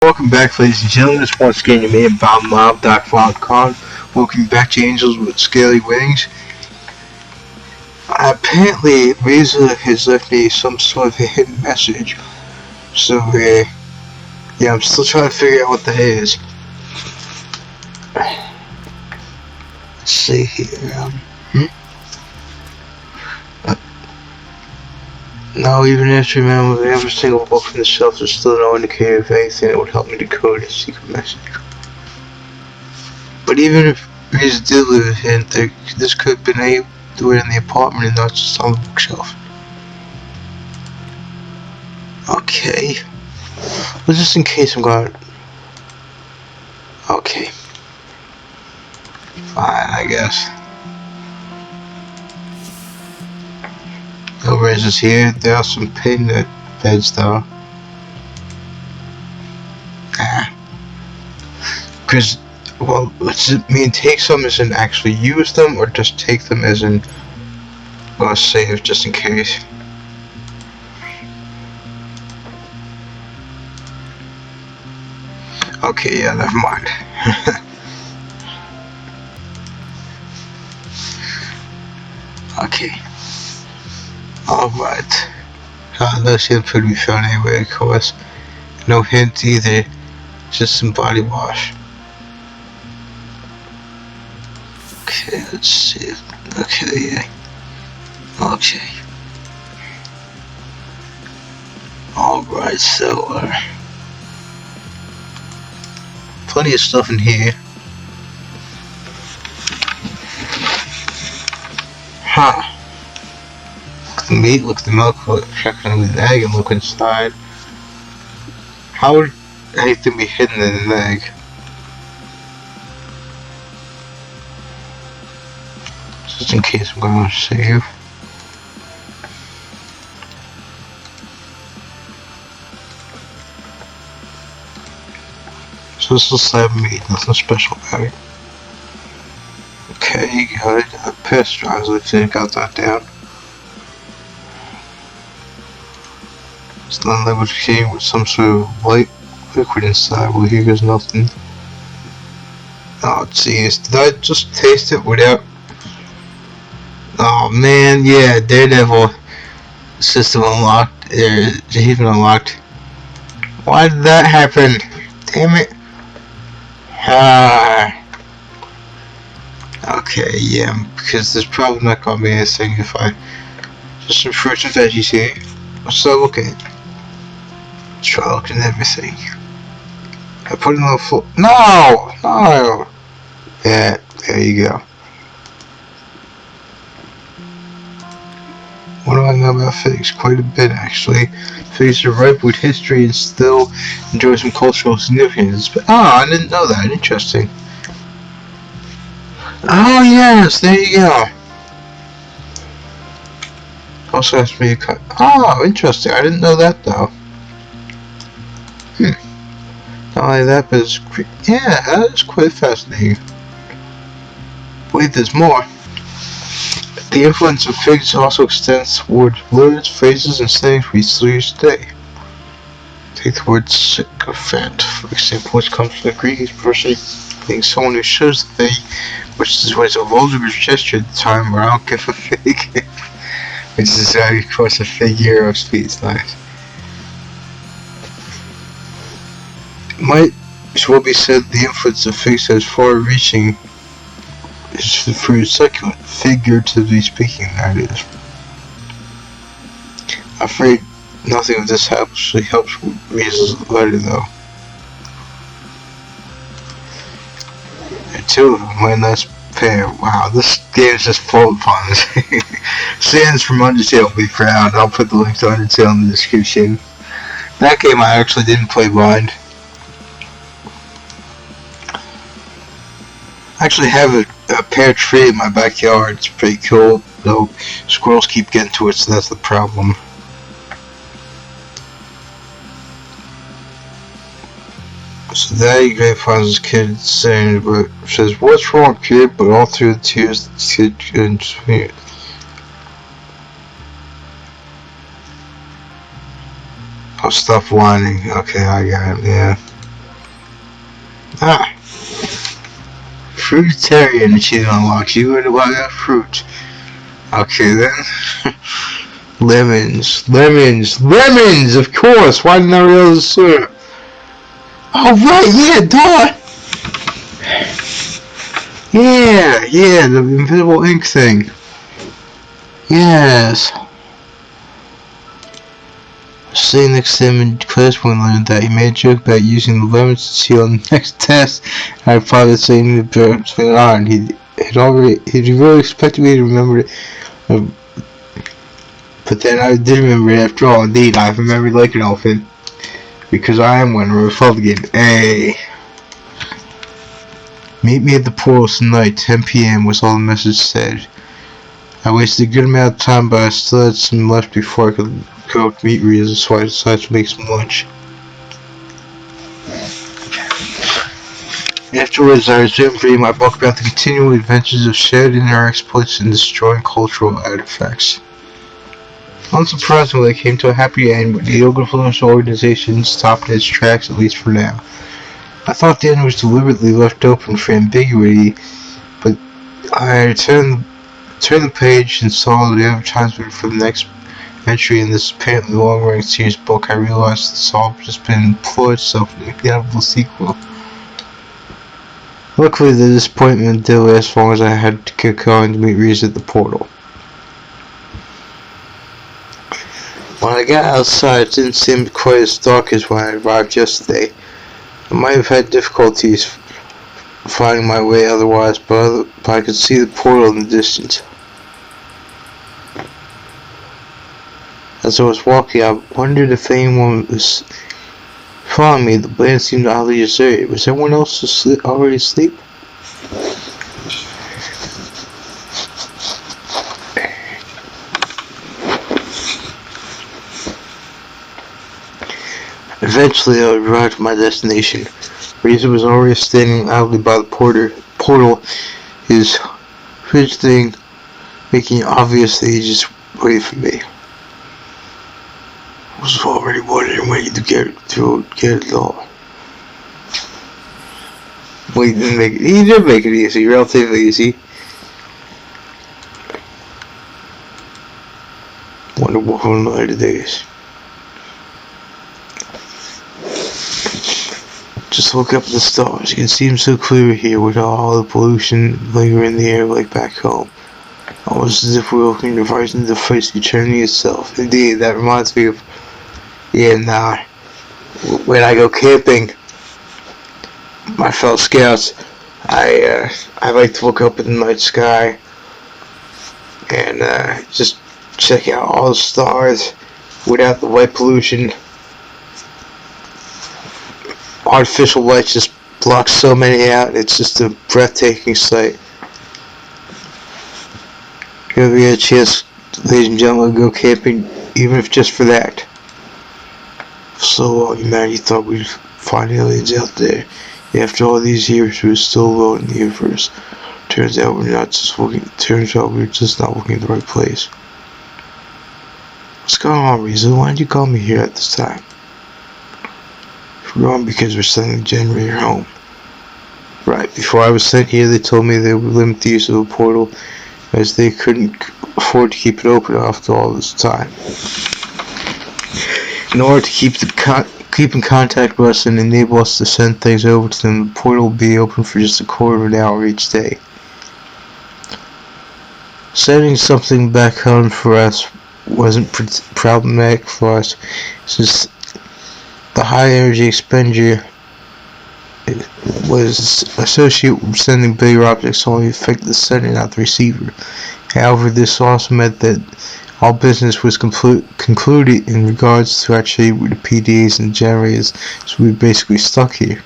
Welcome back, ladies and gentlemen. It's once again your man, Bob Mob, Con. Welcome back to Angels with Scaly Wings. Apparently, Razor has left me some sort of a hidden message. So, yeah, I'm still trying to figure out what that is. Let's see here. No, even after remembering every single book from the shelf, there's still no indicator of anything that would help me decode a secret message. But even if Razor did leave a hint, this could have been anywhere in the apartment and not just on the bookshelf. Okay. Well, just in case I'm going. Okay. Fine, I guess. No razors here. There are some pin beds though. Because, well, does it mean take some as in actually use them, or just take them as in, well, save just in case? Okay, yeah, never mind. Okay. Alright. No shampoo to be found anywhere, of course. No hint either. Just some body wash. Okay, let's see. Okay, yeah. Okay. Alright, so, plenty of stuff in here. Huh. Look at the meat, look at the milk, check on the egg and look inside. How would anything be hidden in an egg? Just in case I'm going to save. So this is a slab of meat, nothing special about it. Okay, good. Pasteurized, let's see, got that down. It's not like what came with some sort of white liquid inside. Well, here goes nothing. Oh, jeez. Did I just taste it without... Oh, man, yeah, Daredevil system unlocked. Even unlocked. Why did that happen? Damn it. Okay, yeah, because there's probably not gonna be anything if I... Just some fruits and veggies here. So, okay. Let's try looking at everything. I put in a full... No! No! Yeah, there you go. What do I know about figs? Quite a bit, actually. Figs are ripe with history and still enjoy some cultural significance. But, I didn't know that. Interesting. Oh, yes, there you go. Also has to be a cut. Oh, interesting. I didn't know that, though. Not only that, but it's... Yeah, that is quite fascinating. Wait, there's more. The influence of figs also extends towards words, phrases, and sayings we still use today. Take the word sycophant, for example, which comes from the Greek expression being someone who shows the thing, which was a vulgar gesture at the time where I don't give a fig. Which is, of course, a figure of speech. Nice. It might as well be said the influence of figs has far-reaching is for succulent, figuratively speaking, that is. I'm afraid nothing of this actually helps Reese's letter, though. And two of them, my nice pair. Wow, this game is just full of puns. Sans from Undertale will be proud. I'll put the link to Undertale in the description. That game I actually didn't play blind. I actually have a pear tree in my backyard. It's pretty cool, though squirrels keep getting to it, so that's the problem. So there you go, finds his kid saying, but says, "What's wrong, kid?" But all through the tears, the kid couldn't speak. Oh, stop whining. Okay, I got it, yeah. Fruitarian achievement unlocked. You would have fruit. Okay then. Lemons, of course. Why didn't I realize this sooner? Oh right, yeah, duh. Yeah, the invisible ink thing. Yes. Sitting next to him in class one learned that he made a joke about using the lemons to seal on the next test. I probably saying the birds went on. He'd really expected me to remember it. But then I did remember it after all. Indeed, I remembered like an elephant. Because I am one Republican. Hey. Meet me at the portals tonight, 10 p.m. was all the message said. I wasted a good amount of time, but I still had some left before I could go meet Rita, so I decided to make some lunch. Afterwards, I resumed reading my book about the continual adventures of shared inner exploits in destroying cultural artifacts. Unsurprisingly, I came to a happy end when the Yoga Flows organization stopped in its tracks, at least for now. I thought the end was deliberately left open for ambiguity, but I turned the page and saw the advertisement for the next entry in this apparently long-running series book. I realized it's all just been employed itself in the inevitable sequel. Luckily, the disappointment did last as long as I had to get going to meet Reese at the portal. When I got outside, it didn't seem quite as dark as when I arrived yesterday. I might have had difficulties finding my way otherwise, but I could see the portal in the distance. As I was walking, I wondered if anyone was following me. The land seemed oddly deserted. Was everyone else already asleep? Eventually, I arrived at my destination. Reza was already standing loudly by the portal, his fidgeting making it obvious that he just waited for me. I was already wondering when to get it all. Well, he did make it easy, relatively easy. Wonder what night it is. Just look up at the stars. You can see them so clear here without all the pollution lingering in the air like back home. Almost as if we were looking right into the face of eternity itself. Indeed, that reminds me of when I go camping, my fellow scouts, I like to look up at the night sky and just check out all the stars without the white pollution. Artificial light just blocks so many out. It's just a breathtaking sight. If you ever get a chance, ladies and gentlemen, go camping, even if just for that. For so long, humanity thought we'd find aliens out there. After all these years, we were still alone in the universe. Turns out we're just not looking at the right place. What's going on, Reza? Why did you call me here at this time? We're going because we're sending the generator home. Right, before I was sent here, they told me they would limit the use of the portal as they couldn't afford to keep it open after all this time. In order to keep in contact with us and enable us to send things over to them, the portal will be open for just a quarter of an hour each day. Sending something back home for us wasn't problematic for us, since the high energy expenditure was associated with sending bigger objects only affected the sender, not the receiver. However, this also meant that all business was concluded in regards to actually with the PDAs and generators, so we were basically stuck here.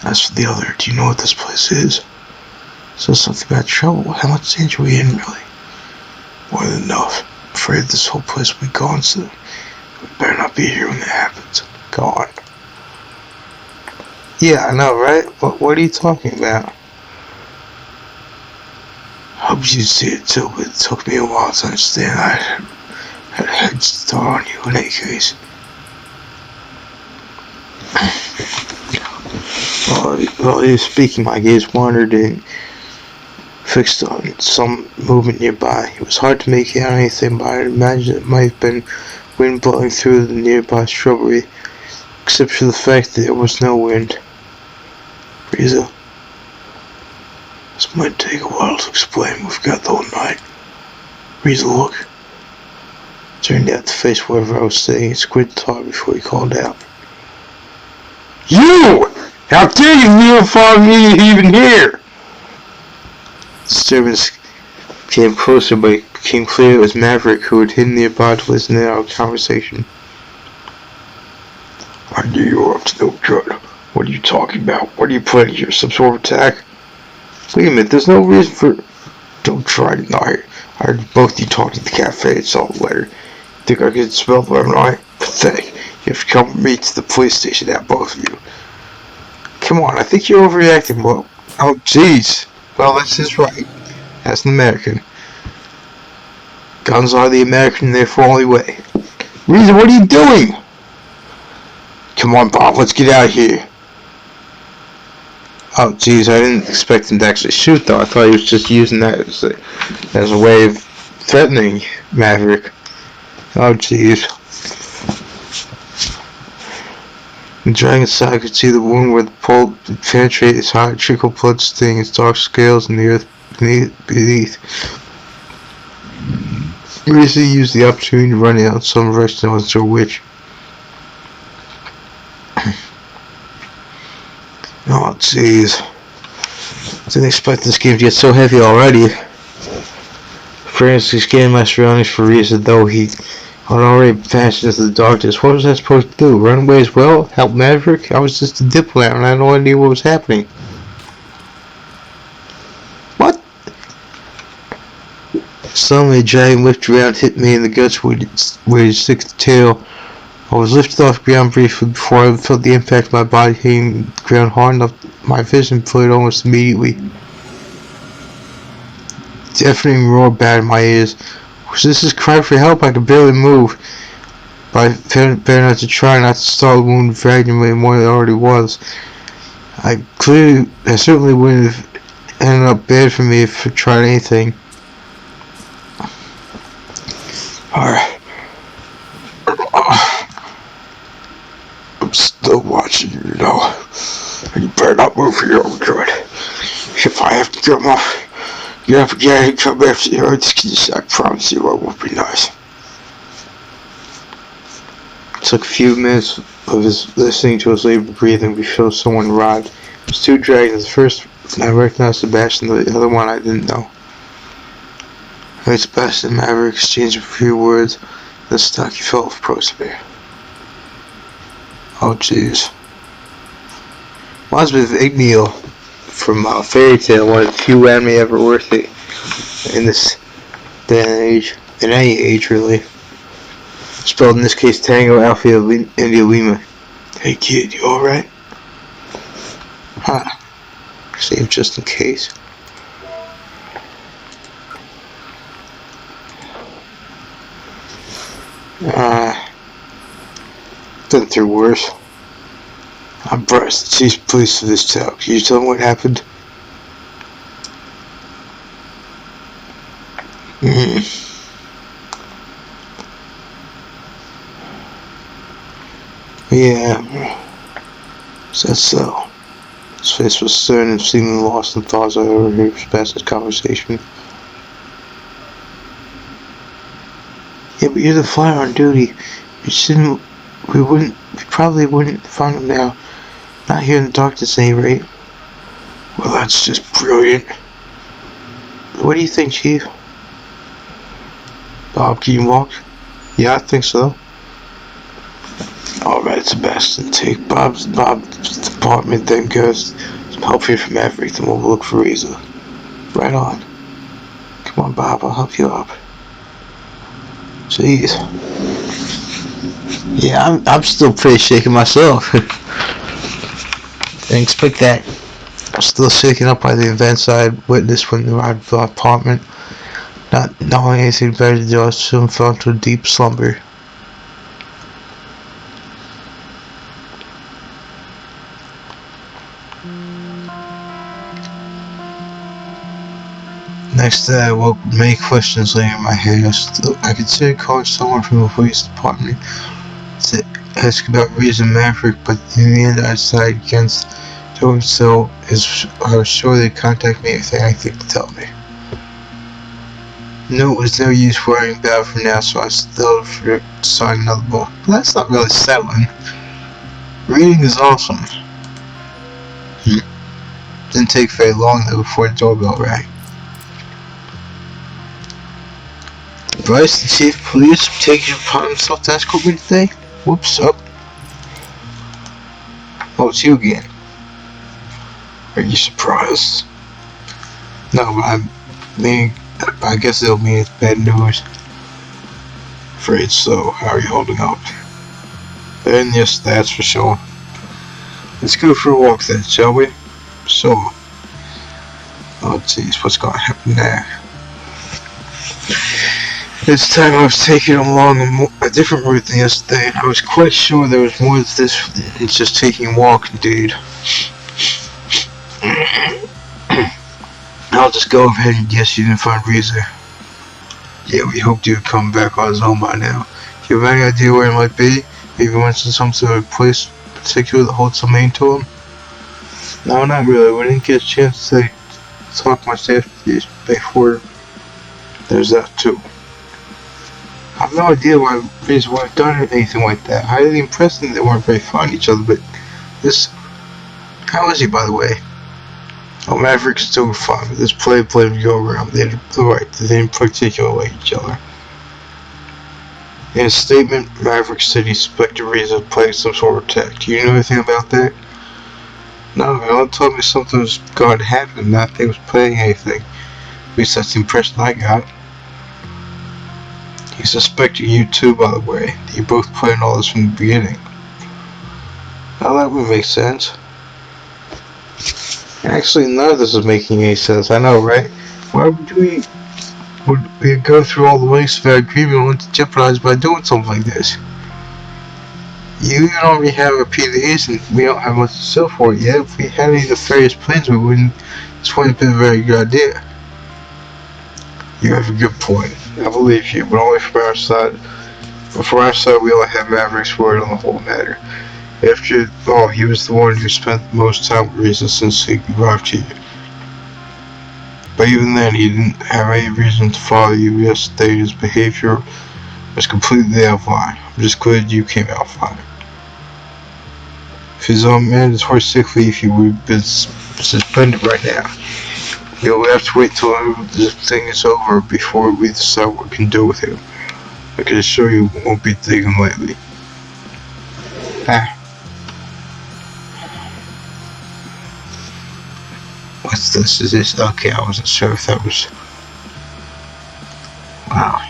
As for the other, do you know what this place is? So something about trouble. How much danger are we in, really? More than enough. I'm afraid this whole place will be gone soon. We better not be here when that happens. Gone. Yeah, I know, right? What are you talking about? I hope you see it too, but it took me a while to understand. I had a head start on you in any case. While he was speaking, my gaze wandered and fixed on some movement nearby. It was hard to make out anything, but I imagined it might have been wind blowing through the nearby shrubbery, except for the fact that there was no wind. Riza, this might take a while to explain. We've got the whole night. Riza, look. I turned out to face wherever I was sitting and squinted hard before he called out. You! How dare you kneel for me even here? Disturbance came closer, but it became clear it was Maverick who had hidden nearby to listen to our conversation. I knew you were up to no good. What are you talking about? What are you planning here? Some sort of attack? Wait a minute, there's no reason for... Don't try to deny it. I heard both of you talking at the cafe and saw the letter. Think I could smell the lemon? Pathetic. You have to come with me to the police station now, both of you. Come on, I think you're overreacting. Well, oh, jeez. Well, that's his right. As an American. Guns are the American, therefore only way. Reason, what are you doing? Come on, Bob, let's get out of here. Oh, jeez, I didn't expect him to actually shoot, though. I thought he was just using that as a way of threatening Maverick. Oh, jeez. And dragging aside, I could see the wound where the pole penetrated his heart, trickle blood stain its dark scales in the earth beneath. Risa used the opportunity to run out in some direction, I wasn't sure which. Oh, jeez. Didn't expect this game to get so heavy already. Francis scanned my surroundings for Risa, though he had already vanished into the darkness. What was I supposed to do? Run away as well? Help Maverick? I was just a diplomat and I had no idea what was happening. What? Suddenly a giant whipped around, hit me in the guts where it stuck the tail. I was lifted off the ground briefly before I felt the impact of my body hitting the ground hard enough. My vision flared almost immediately. Deafening roar battered my ears. Was this his cry for help? I could barely move. But I felt better not to try not to stall the wound fragmentally more than it already was. I certainly wouldn't have ended up bad for me if I tried anything. Alright. I'm still watching you, and you better not move for your own good. If I have to come off, you have to get out and come after the earth. I promise you it won't be nice. It took a few minutes of his listening to his labored breathing before someone arrived. It was two dragons. The first I recognized Sebastian, the other one I didn't know. I heard Sebastian and Maverick exchanged a few words. The stocky fellow approached me. Oh, jeez. Reminds me of Igneal from Fairy Tail, one of the few anime ever worthy in this day and age. In any age, really. Spelled in this case Tango Alpha India Lima. Hey kid, you alright? Huh. Save just in case. Been through worse. I'm Bryce, the chief of police of this town. Can you tell me what happened? Yeah. Said so. His face was stern and seemingly lost in thoughts. I overheard Sebastian's conversation. Yeah, but you're the flyer on duty. We probably wouldn't find him now. Not here in the darkness, at any rate. Well, that's just brilliant. What do you think, Chief? Bob, can you walk? Yeah, I think so. Alright, Sebastian, take Bob's department, then goes some help here from Maverick, then we'll look for Riza. Right on. Come on, Bob, I'll help you up. Jeez. Yeah, I'm still pretty shaken myself. Didn't expect that. I'm still shaken up by the events I had witnessed when I arrived at the apartment. Not knowing anything better to do, I soon fell into a deep slumber. Next day, I woke with many questions laying in my head. I considered calling someone from the police department to ask about Reason Maverick, but in the end, I decided against doing so, as I was sure they'd contact me if they had anything to tell me. No, it was no use worrying about it for now, so I settled for starting another book. But that's not really settling. Reading is awesome. Didn't take very long though before the doorbell rang. Bryce, the chief of police, taking it upon himself to escort me today? Whoops, up. Oh, it's you again. Are you surprised? No, but I guess it'll mean it's bad news. Afraid so. How are you holding up? And yes, that's for sure. Let's go for a walk then, shall we? So. Oh jeez, what's going to happen there? This time I was taking along a different route than yesterday, and I was quite sure there was more to this than just taking a walk, indeed. I'll just go ahead and guess you didn't find Reason. Yeah, we hoped you'd come back on his own by now. Do you have any idea where he might be? Maybe you mentioned something to a place particular that holds some meaning to him? No, not really. We didn't get a chance to talk much after this before. There's that too. I have no idea why Reason would have done anything like that. I had the impression they weren't very fond of each other, but this... How is he, by the way? Oh, Maverick's still fine, but this played go around. They had the right. They didn't particularly like each other. In a statement, Maverick said he suspected Reason of playing some sort of attack. Do you know anything about that? No, Alan told me something was going to happen, not that he was playing anything. At least that's the impression I got. He suspected you too, by the way. You both planned all this from the beginning. Now that would make sense. Actually, none of this is making any sense. I know, right? Why would we go through all the lengths of our agreement only to jeopardize by doing something like this? You already have a PDAs and we don't have much to sell for it yet. If we had any nefarious plans, we wouldn't. This wouldn't have been a very good idea. You have a good point. I believe you, but only from our side. But from our side, we only have Maverick's word on the whole matter. After all, he was the one who spent the most time with Reason since he arrived here. But even then, he didn't have any reason to follow you yesterday. His behavior was completely out of line. I'm just glad you came out fine. If his own mandatory sick leave, he would have been suspended right now. You'll have to wait till this thing is over before we decide what we can do with him. I can assure you we won't be digging lightly. What's this? Is this? Okay, I wasn't sure if that was... Wow.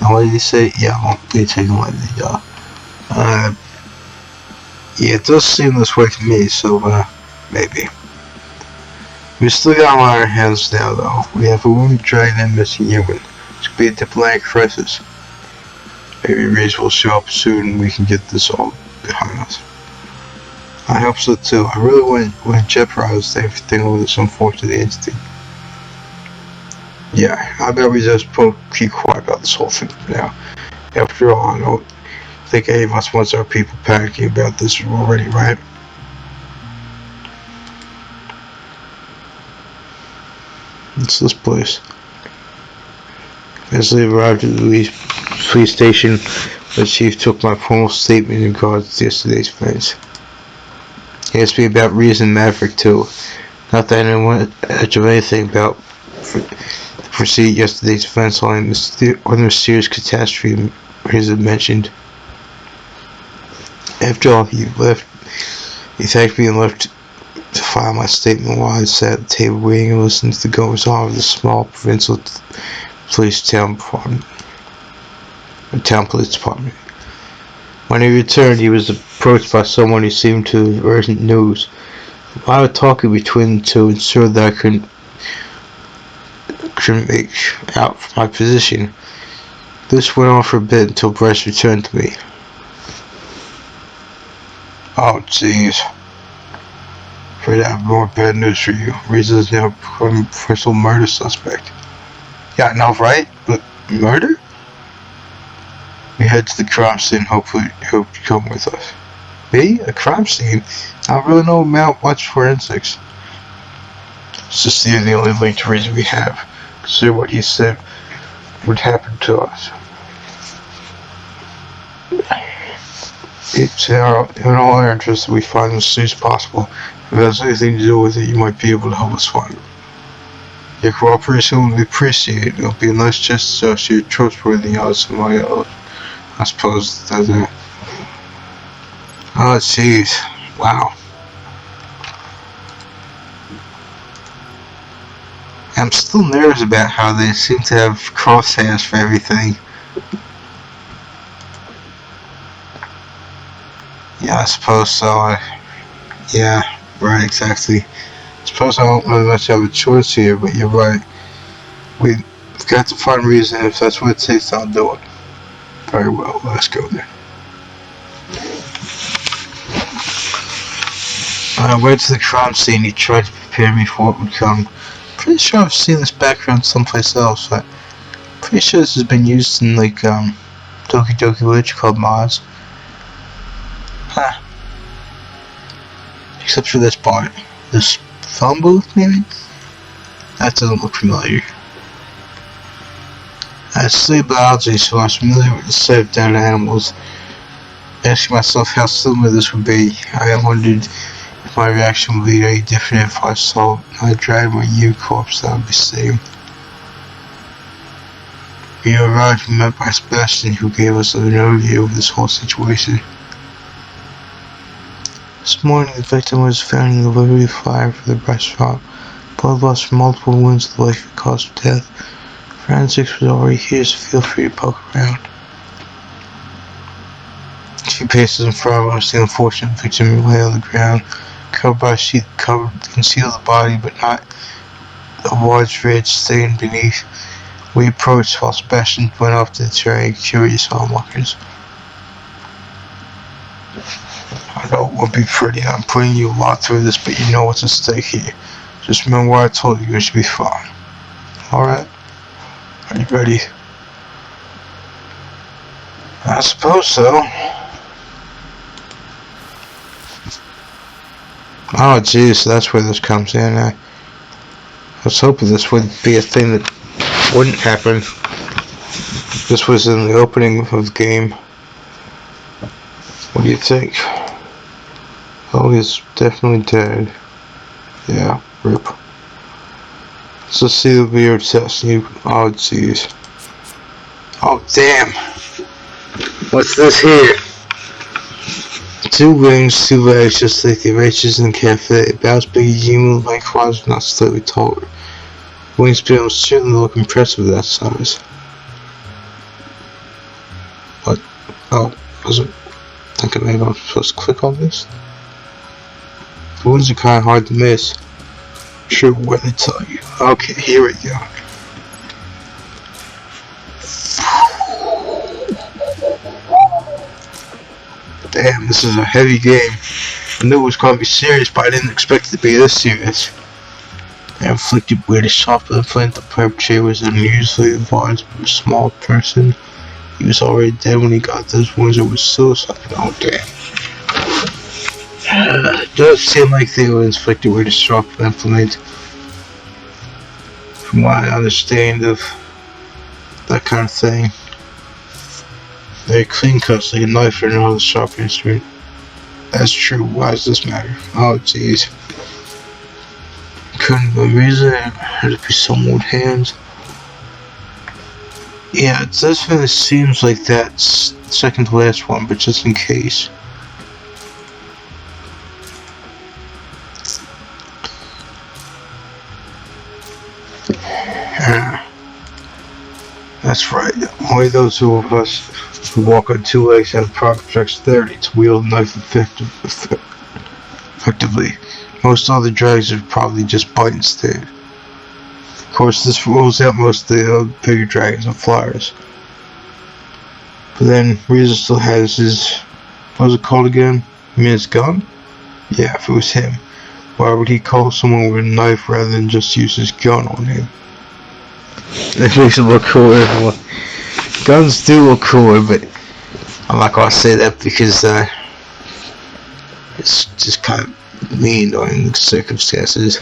What did he say? Yeah, I won't be taking lightly, y'all. Yeah, it does seem this way to me, so, maybe. We still got on our hands now, though. We have a wounded dragon and missing human. This could be a diplomatic crisis. Maybe Reese will show up soon and we can get this all behind us. I hope so too. I really wouldn't jeopardize everything over this unfortunate incident. Yeah, I bet we just keep quiet about this whole thing for now. After all, I don't think any of us wants our people panicking about this already, right? It's this place. As they arrived at the police station, the chief took my formal statement in regards to yesterday's events. He asked me about Reason Maverick too. Not that I didn't want much of anything about the preceding yesterday's events on the mysterious catastrophe Reason mentioned. After all, he left. He thanked me and left to file my statement while I sat at the table waiting and listening to the goings on of the small provincial police town police department. When he returned, he was approached by someone who seemed to have urgent news. A lot of talking between the two ensured that I couldn't couldn't make out from my position. This went on for a bit until Bryce returned to me. Oh, jeez. Afraid I have more bad news for you. Reza is now become a potential murder suspect. Yeah, I know, right? But murder? We head to the crime scene. Hopefully, he'll come with us. Me? A crime scene? I don't really know about much forensics. It's just the only linked reason we have. Consider what he said would happen to us. It's in all our interest that we find him as soon as possible. If it has anything to do with it, you might be able to help us find him. Your cooperation will be appreciated. It'll be a nice chance to show you trustworthy odds somebody else. I suppose that's it. Oh, jeez. Wow. I'm still nervous about how they seem to have crosshairs for everything. Yeah, I suppose so. Yeah, right, exactly. I suppose I don't really much have a choice here, but you're right. We've got to find a reason. If that's what it takes, I'll do it. Very well, let's go then. I went to the crime scene. He tried to prepare me for what would come. Pretty sure I've seen this background someplace else. But pretty sure this has been used in like Doki Doki Literature called mods. Huh. Except for this part. This phone booth, maybe? That doesn't look familiar. I study biology, so I was familiar with the sight of dead animals. Asking myself how similar this would be, I wondered if my reaction would be any different if I saw I dragged my new corpse. That would be the same. We arrived and met by Sebastian, who gave us an overview of this whole situation. This morning, the victim was found in the livery flyer for the restaurant. Blood loss from multiple wounds to the likely cause of death. Forensics was already here, so feel free to poke around. A few paces in front of us, the unfortunate victim lay on the ground, covered by a sheet to conceal the body, but not a large red stain beneath. We approached while Sebastian went off to try curious onlookers. I know it won't be pretty. I'm putting you a lot through this, but you know what's at stake here. Just remember what I told you. It should be fine. Alright? Are you ready? I suppose so. Oh, jeez, that's where this comes in. I was hoping this would be a thing that wouldn't happen. This was in the opening of the game. What do you think? Oh, he's definitely dead. Yeah, rip. Let's just see the weird test. Oh, jeez. Oh, damn. What's this here? 2 wings, 2 legs, just like the waitress in the cafe. About as big as you, my quads, not slightly taller. Wingspan was certainly look impressive at that size. What? Oh, wasn't thinking maybe I'm supposed to click on this? The ones are kinda hard to miss. Sure, what they tell you. Okay, here we go. Damn, this is a heavy game. I knew it was going to be serious, but I didn't expect it to be this serious. The inflicted weirdly soft implant the perpetrator was unusually large but a small person. He was already dead when he got those wounds. It was suicide. Oh, damn. It does seem like they were inflicted with a sharp implement. From what I understand of that kind of thing. They're clean cuts like a knife or another sharp instrument. That's true. Why does this matter? Oh, jeez. Couldn't be reason it had to be someone with hands. Yeah, it definitely seems like that second to last one, but just in case. That's right. Only those of us who walk on 2 legs have proper dexterity to wield a knife effectively. Most other drags would probably just bite instead. course, this rules out most of the bigger dragons and flyers. But then Reza still has his, what was it called again? You mean his gun? Yeah, if it was him, why would he call someone with a knife rather than just use his gun on him? It makes it look cooler. Well, guns do look cooler, but I'm not gonna say that because it's just kind of mean during the circumstances.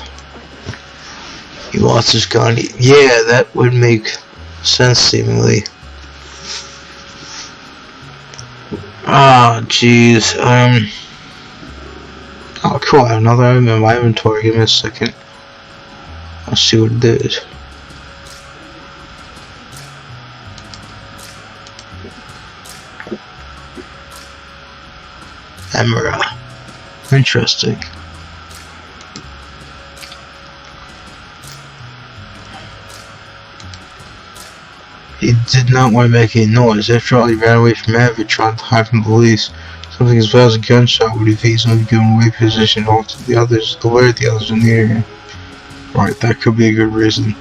He lost his gun. Yeah, that would make sense seemingly. Ah, jeez. Oh, cool. I have another item in my inventory. Give me a second. I'll see what it is. Emerald. Interesting. He did not want to make any noise. After all, he ran away from Avid, trying to hide from the police. Something as bad as a gunshot would have easily given away position to the others, alert the others in the area. Right, that could be a good reason.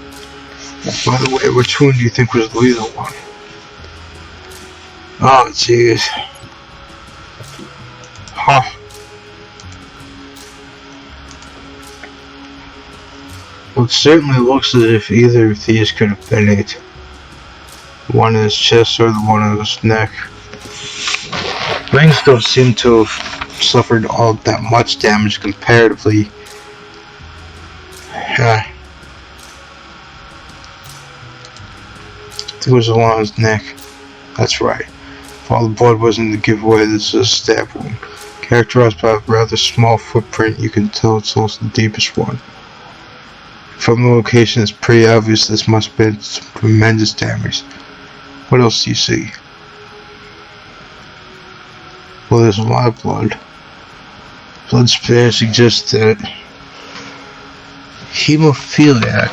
By the way, which one do you think was the lethal one? Oh, jeez. Huh. Well, it certainly looks as if either of these could have been it. One in his chest or the one in his neck. Rings don't seem to have suffered all that much damage comparatively. I think it was along his neck. That's right. If all the blood wasn't to give away, this is a stab wound. Characterized by a rather small footprint, you can tell it's also the deepest one. From the location, it's pretty obvious this must have been some tremendous damage. What else do you see? Well, there's a lot of blood. Blood spatter suggests that hemophiliac.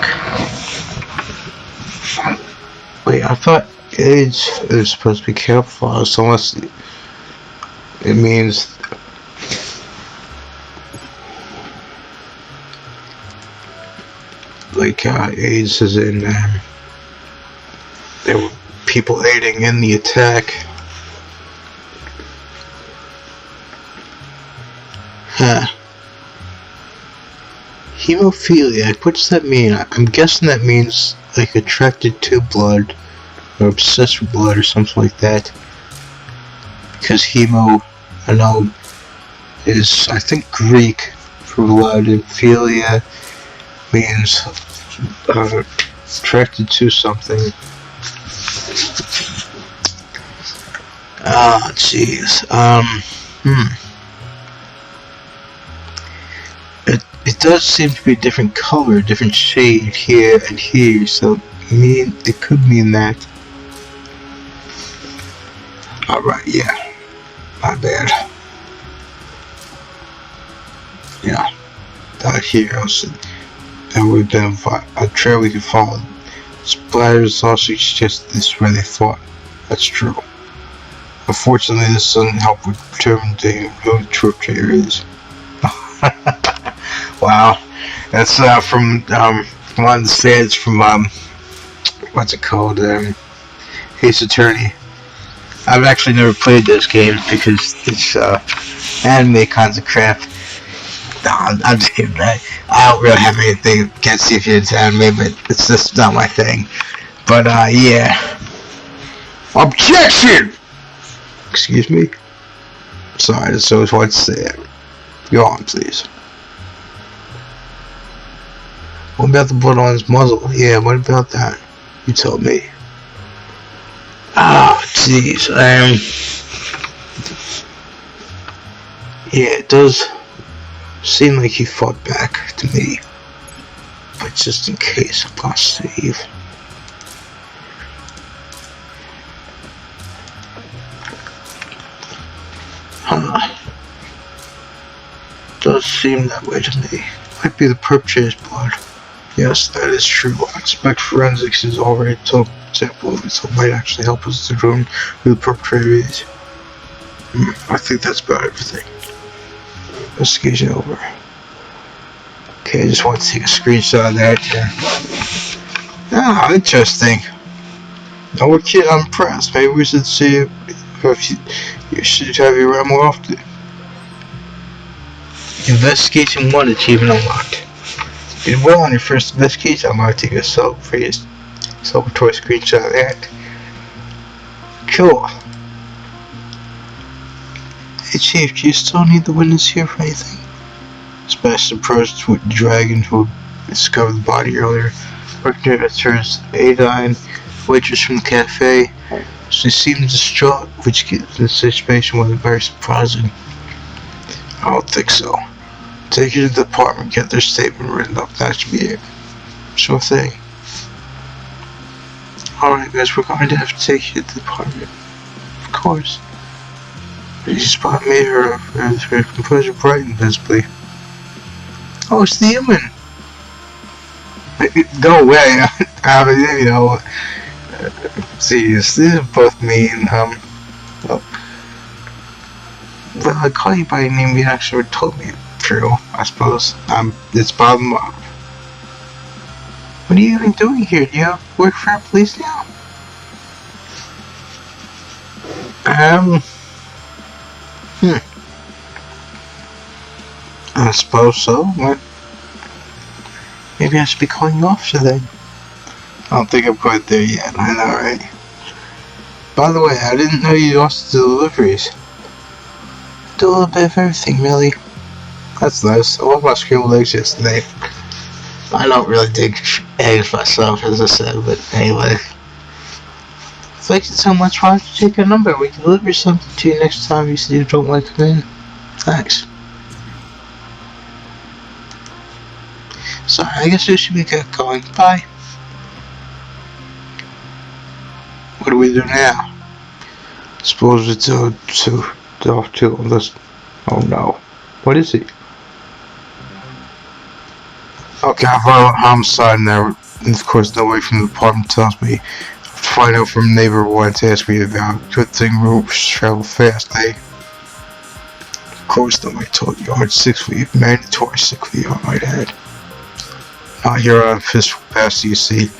Wait, I thought AIDS is supposed to be camouflaged, unless it means like AIDS is in there were people aiding in the attack. Huh. Hemophiliac, what does that mean? I'm guessing that means like attracted to blood or obsessed with blood or something like that. Because hemo, I know, is I think Greek for blood, and philia means attracted to something. Ah, jeez. It does seem to be a different color, different shade here and here, so it could mean that. Alright, yeah. My bad. Yeah. Down here, that would have been a trail we could follow. Splatters also suggest this is where they fought. That's true. Unfortunately, this doesn't help with determining who the perpetrator is. Wow, that's from one of the stands from what's it called? Ace Attorney. I've actually never played this game because it's anime kinds of crap. No, I'm just kidding. I don't really have anything against if you're into anime, but it's just not my thing. But yeah. Objection! Excuse me? Sorry, I just always wanted to say it. Go on, please. What about the blood on his muzzle? Yeah, what about that? You tell me. Ah, jeez. Yeah, it does seem like he fought back to me. But just in case, I'm gonna save. Huh. Does seem that way to me. Might be the perpetrator's blood. Yes, that is true. I expect forensics is already took sample of it, so it might actually help us determine who the perpetrator is. I think that's about everything. Investigation over. Okay, I just want to take a screenshot of that. Ah, interesting. Now we're kid, I'm impressed. Maybe we should see if you should have you around more often. Investigation 1 achievement unlocked. You did well on your first investigation unlocked. Take a celebratory screenshot of that. Cool. Hey Chief, do you still need the witness here for anything? Special approach with the dragon who discovered the body earlier. Working at Tur's Adine, waitress from the cafe. She seemed distraught, which gives the situation was very surprising. I don't think so. Take her to the department, get their statement written up. That should be it. Sure thing. Alright guys, we're going to have to take you to the department. Of course. She spot made her composure brighten visibly. Oh, it's the human! Go away! I mean, you know, see, these are both mean. Well, I call you by a name you actually told me. True, I suppose. It's bottom up. What are you even doing here? Do you work for our police now? I suppose so. What? Maybe I should be calling you officer then. I don't think I'm quite there yet. I know, right? By the way, I didn't know you also do deliveries. Do a little bit of everything, really. That's nice. I love my scrambled eggs yesterday. I don't really dig eggs myself, as I said, but anyway. Thank you so much. Why don't you take a number? We can deliver something to you next time you don't like them in. Thanks. Sorry, I guess we should be get going. Bye. What do we do now? Suppose it's off to unless. Oh no. What is it? Okay, I filed a homicide now. And of course, nobody from the department tells me. Find out from a neighbor who wanted to ask me about. Good thing roofs travel fast, eh? Of course, nobody told you. Hard 6 week, mandatory 6 week, I might add. Not here on physical capacity, you see.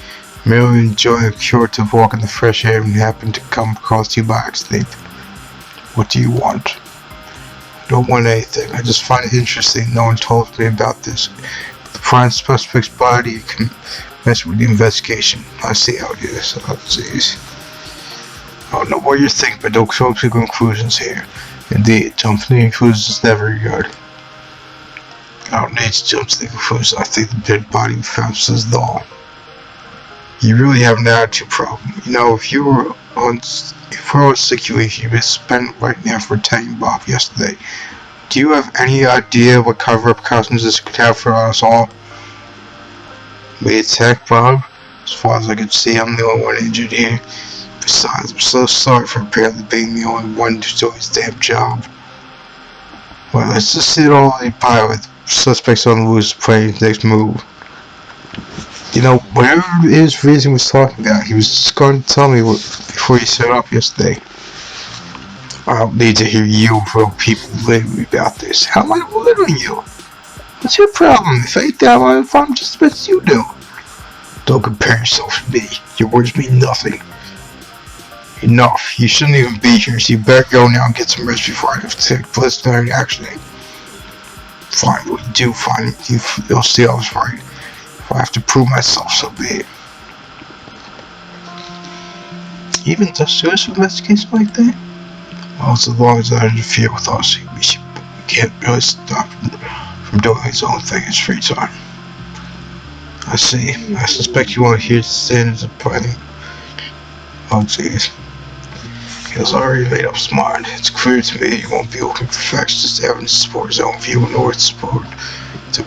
Merely enjoying a curative walk in the fresh air and happen to come across you by accident. What do you want? I don't want anything. I just find it interesting no one told me about this. The prime suspect's body can mess with the investigation. I see how it is. Oh, jeez. I don't know what you're thinking, but don't jump to conclusions here. Indeed, jumping to conclusions is never good. I don't need to jump to the conclusions. I think the dead body we found says it all. You really have an attitude problem. You know, if you were on a situation, you'd be spent right now for attacking Bob yesterday. Do you have any idea what kind of repercussions this could have for us all? We attacked Bob? As far as I can see, I'm the only one injured here. Besides, I'm so sorry for apparently being the only one to do his damn job. Well, let's just sit all by with suspects on the loose playing his next move. You know, whatever his reason was talking about, he was just going to tell me before he set up yesterday. I don't need to hear you real people live about this. How am I belittling you? What's your problem? If ain't that if I'm just as bad as you do. Don't compare yourself to me. Your words mean nothing. Enough. You shouldn't even be here, so you better go now and get some rest before I have to take disciplinary action. Fine, what you do, fine. You'll see I was right. If I have to prove myself, so be it. Even does suicide investigation like that? Well, as long as I interfere with us, we can't really stop him from doing his own thing in his free time. I see. I suspect you want to hear the standards of planning. Oh, jeez. He has already made up his mind. It's clear to me he won't be looking for facts, just evidence to support his own view, nor to support to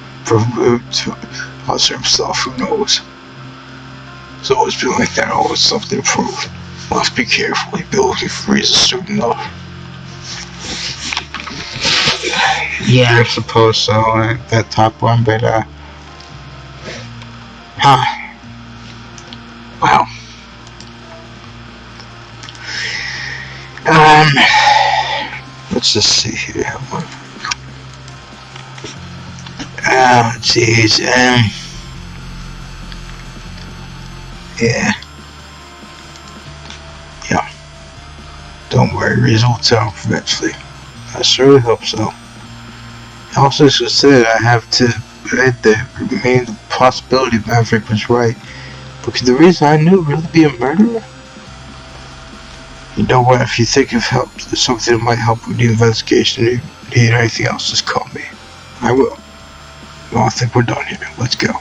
observe himself. Who knows? It's always been like that. Always something to prove. We'll have to be careful. He'll be looking for reasons soon enough. Yeah, I suppose so. That top one, but wow. Let's just see here. Oh, jeez. Yeah. Yeah. Don't worry, results out eventually. I surely hope so. Also, as I said, I have to admit that remained the possibility Maverick was right. Because the reason I knew really be a murderer? You know what, if you think of help, something that might help with the investigation, you need anything else, just call me. I will. Well, I think we're done here. Let's go.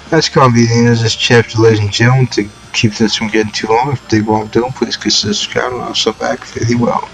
That's gonna be the end of this chapter, ladies and gentlemen. To keep this from getting too long, if you dig what I'm doing, please consider subscribing. I'll sub back really well.